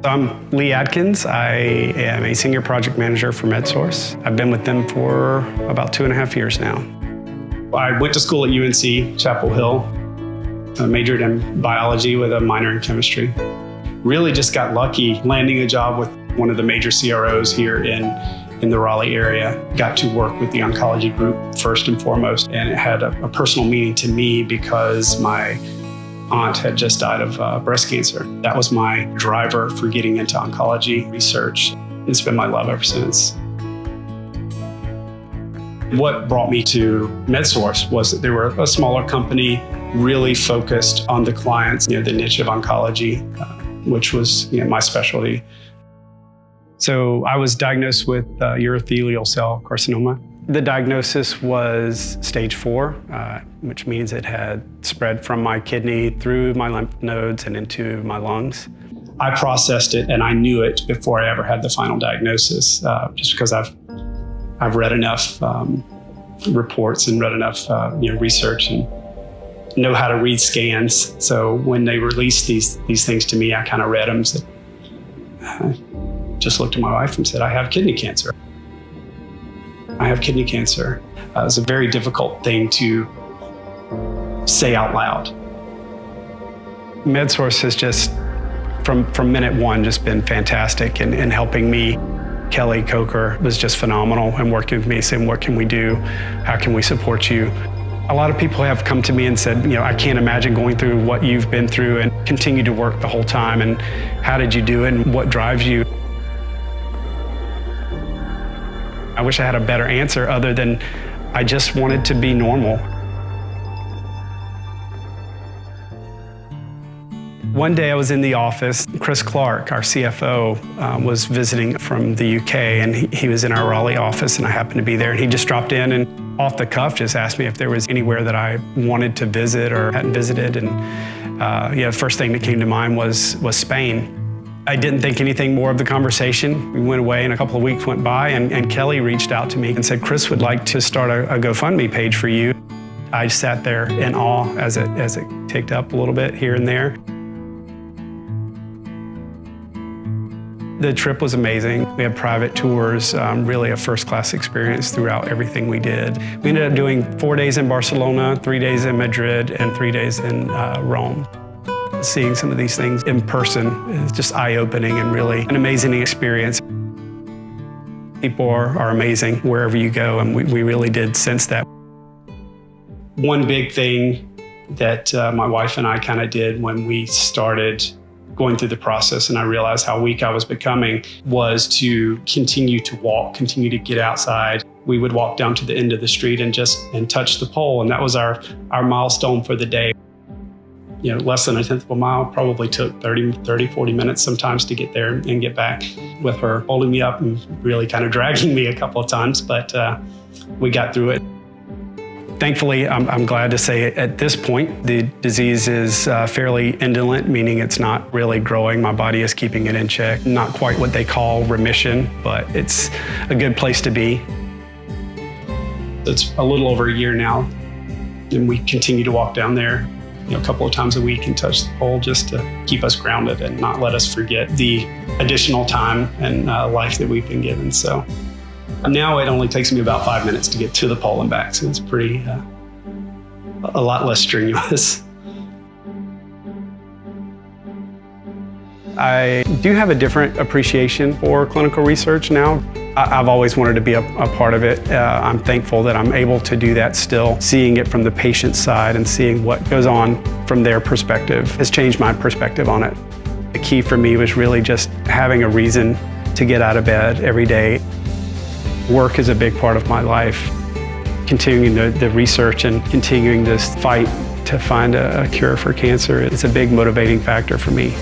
I'm Lee Adkins. I am a senior project manager for MedSource. I've been with them for about 2.5 years now. I went to school at UNC Chapel Hill. I majored in biology with a minor in chemistry. Really just got lucky landing a job with one of the major CROs here in the Raleigh area. Got to work with the oncology group first and foremost, and it had a personal meaning to me because my aunt had just died of breast cancer. That was my driver for getting into oncology research. It's been my love ever since. What brought me to MedSource was that they were a smaller company, really focused on the clients, the niche of oncology, which was my specialty. So I was diagnosed with urothelial cell carcinoma. The diagnosis was stage 4, which means it had spread from my kidney through my lymph nodes and into my lungs. I processed it and I knew it before I ever had the final diagnosis, just because I've read enough reports and read enough research and know how to read scans. So when they released these things to me, I kind of read them. So I just looked at my wife and said, I have kidney cancer. I have kidney cancer. It was a very difficult thing to say out loud. MedSource has just, from minute one, just been fantastic in helping me. Kelly Coker was just phenomenal and working with me, saying, what can we do? How can we support you? A lot of people have come to me and said, I can't imagine going through what you've been through and continue to work the whole time. And how did you do it and what drives you? I wish I had a better answer other than I just wanted to be normal. One day I was in the office. Chris Clark, our CFO, was visiting from the UK, and he was in our Raleigh office, and I happened to be there. And he just dropped in and off the cuff just asked me if there was anywhere that I wanted to visit or hadn't visited. And the first thing that came to mind was Spain. I didn't think anything more of the conversation. We went away and a couple of weeks went by and Kelly reached out to me and said, Chris would like to start a GoFundMe page for you. I sat there in awe as it ticked up a little bit here and there. The trip was amazing. We had private tours, really a first-class experience throughout everything we did. We ended up doing 4 days in Barcelona, 3 days in Madrid, and 3 days in Rome. Seeing some of these things in person is just eye-opening and really an amazing experience. People are amazing wherever you go, and we really did sense that. One big thing that my wife and I kind of did when we started going through the process and I realized how weak I was becoming was to continue to walk, continue to get outside. We would walk down to the end of the street and touch the pole, and that was our milestone for the day. Less than 1/10 of a mile, probably took 30, 40 minutes sometimes to get there and get back, with her holding me up and really kind of dragging me a couple of times, but we got through it. Thankfully, I'm glad to say at this point, the disease is fairly indolent, meaning it's not really growing. My body is keeping it in check. Not quite what they call remission, but it's a good place to be. It's a little over a year now, and we continue to walk down there a couple of times a week and touch the pole just to keep us grounded and not let us forget the additional time and life that we've been given. So now it only takes me about 5 minutes to get to the pole and back. So it's pretty, a lot less strenuous. I do have a different appreciation for clinical research now. I've always wanted to be a part of it. I'm thankful that I'm able to do that still. Seeing it from the patient's side and seeing what goes on from their perspective has changed my perspective on it. The key for me was really just having a reason to get out of bed every day. Work is a big part of my life. Continuing the research and continuing this fight to find a cure for cancer is a big motivating factor for me.